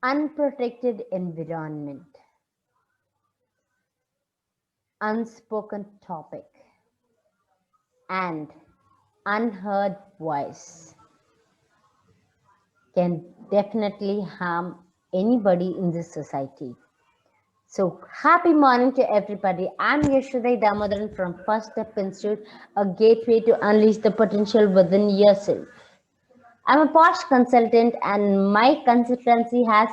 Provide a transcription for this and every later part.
Unprotected environment, unspoken topic, and unheard voice can definitely harm anybody in this society. So, happy morning to everybody. I'm Yashodai Damodaran from First Step Institute, a gateway to unleash the potential within yourself. I'm a Posh consultant, and my consultancy has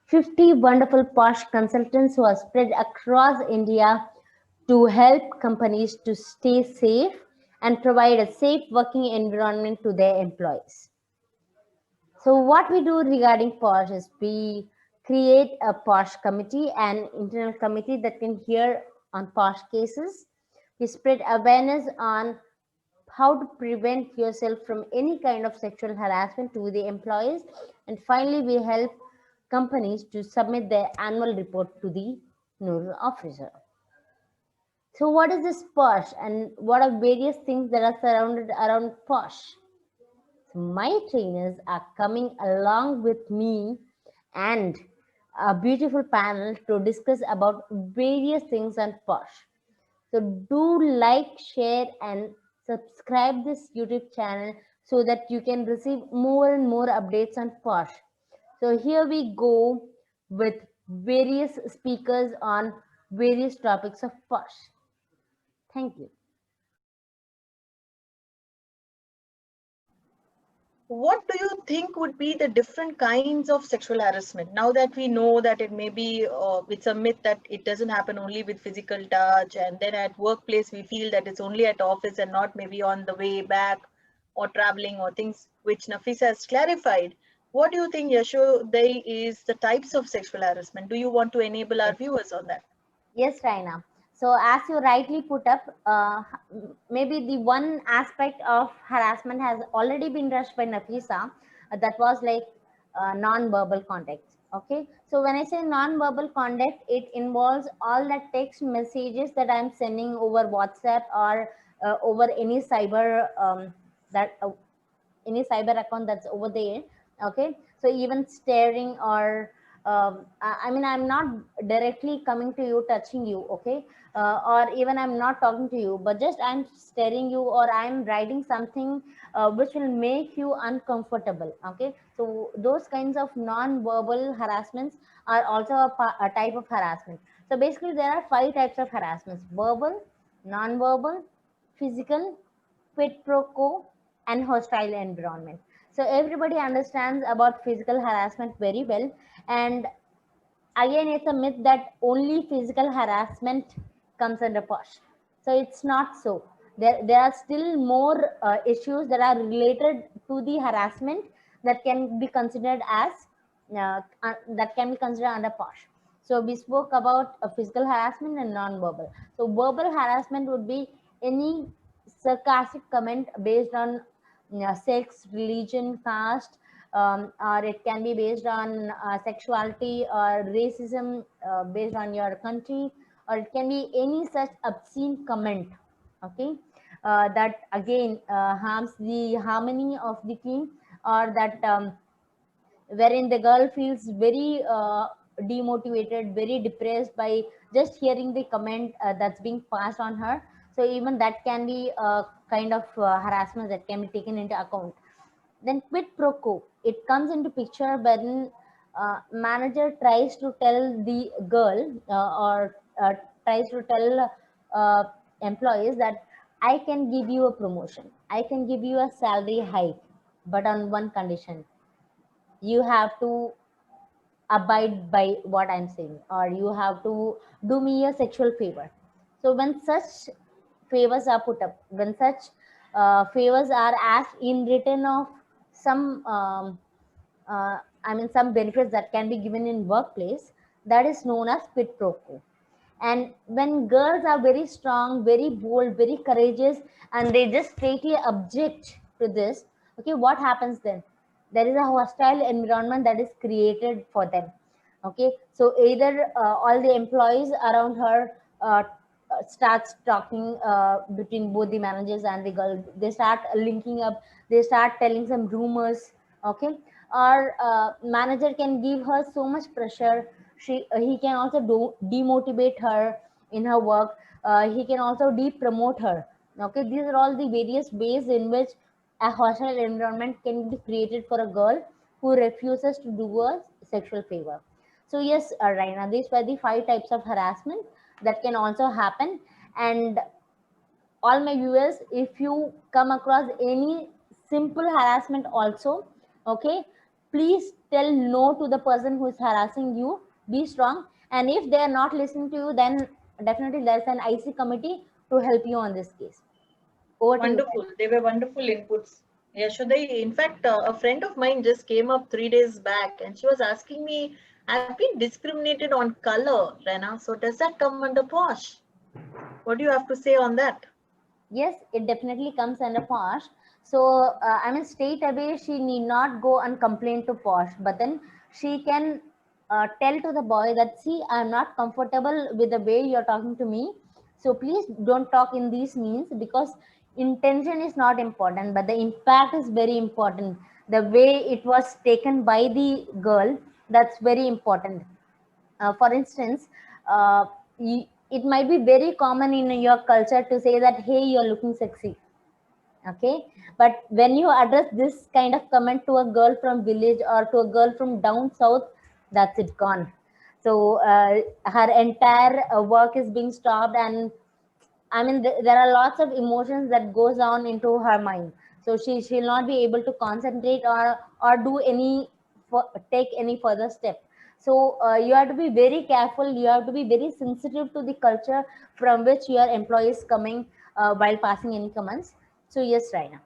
50 wonderful Posh consultants who are spread across India to help companies to stay safe and provide a safe working environment to their employees. So what we do regarding POSH is we create a POSH committee, an internal committee that can hear on POSH cases. We spread awareness on how to prevent yourself from any kind of sexual harassment to the employees. And finally, we help companies to submit their annual report to the nodal officer. So what is this POSH and what are various things that are surrounded around POSH? My trainers are coming along with me and a beautiful panel to discuss about various things on POSH. So do like, share and subscribe this YouTube channel so that you can receive more and more updates on POSH. So here we go with various speakers on various topics of POSH. Thank you. What do you think would be the different kinds of sexual harassment? Now that we know that it may be, it's a myth that it doesn't happen only with physical touch, and then at workplace we feel that it's only at office and not maybe on the way back or traveling or things which Nafisa has clarified. What do you think, Yashodai, is the types of sexual harassment? Do you want to enable our Yes. viewers on that? Yes, Raina. So, as you rightly put up, maybe the one aspect of harassment has already been touched by Nafisa. That was like non-verbal contact. Okay. So, when I say non-verbal contact, it involves all the text messages that I'm sending over WhatsApp or over any cyber that any cyber account that's over there. Okay, so even staring or I mean, I'm not directly coming to you, touching you. Okay, or even I'm not talking to you, but just I'm staring you or I'm writing something which will make you uncomfortable. Okay, so those kinds of non-verbal harassments are also a type of harassment. So basically there are five types of harassments: verbal, non-verbal, physical, quid pro quo, and hostile environment. So everybody understands about physical harassment very well. And again, it's a myth that only physical harassment comes under POSH. So it's not so. There are still more issues that are related to the harassment that can be considered as that can be considered under POSH. So we spoke about physical harassment and non-verbal. So verbal harassment would be any sarcastic comment based on sex, religion, caste, or it can be based on sexuality or racism based on your country, or it can be any such obscene comment. Okay, that again harms the harmony of the team, or that wherein the girl feels very demotivated, very depressed by just hearing the comment that's being passed on her. So even that can be a kind of harassment that can be taken into account. Then quid pro quo, it comes into picture when manager tries to tell the girl or tries to tell uh, employees that I can give you a promotion, I can give you a salary hike, but on one condition: you have to abide by what I'm saying, or you have to do me a sexual favor. So when such favors are put up, when such favors are asked in return of some I mean some benefits that can be given in workplace, that is known as quid pro quo. And when girls are very strong, very bold, very courageous, and they just straightly object to this, okay, what happens then? There is a hostile environment that is created for them. Okay, so either all the employees around her starts talking between both the managers and the girl. They start linking up. They start telling some rumors. Okay, or manager can give her so much pressure. He can also demotivate her in her work. He can also depromote her. Okay, these are all the various ways in which a hostile environment can be created for a girl who refuses to do a sexual favor. So yes, Raina, these were the 5 types of harassment that can also happen. And all my viewers, if you come across any simple harassment also, okay, please tell no to the person who is harassing you. Be strong. And if they are not listening to you, then definitely there's an IC committee to help you on this case. Over to you. Wonderful. They were wonderful inputs. Yeah, Shuddai, in fact, a friend of mine just came up 3 days back and she was asking me, I've been discriminated on color, Rena. So does that come under posh? What do you have to say on that? Yes, it definitely comes under Posh. So, I mean, straight away, she need not go and complain to Posh, but then she can tell to the boy that, see, I'm not comfortable with the way you're talking to me. So, please don't talk in these means, because intention is not important, but the impact is very important. The way it was taken by the girl, that's very important. For instance, uh, it might be very common in your culture to say that, hey, you're looking sexy. Okay, but when you address this kind of comment to a girl from village or to a girl from down south, that's it, gone. So her entire work is being stopped, and I mean, there are lots of emotions that goes on into her mind. So she'll not be able to concentrate or do any take any further step. So you have to be very careful. You have to be very sensitive to the culture from which your employee is coming while passing any comments. So yes, Raina.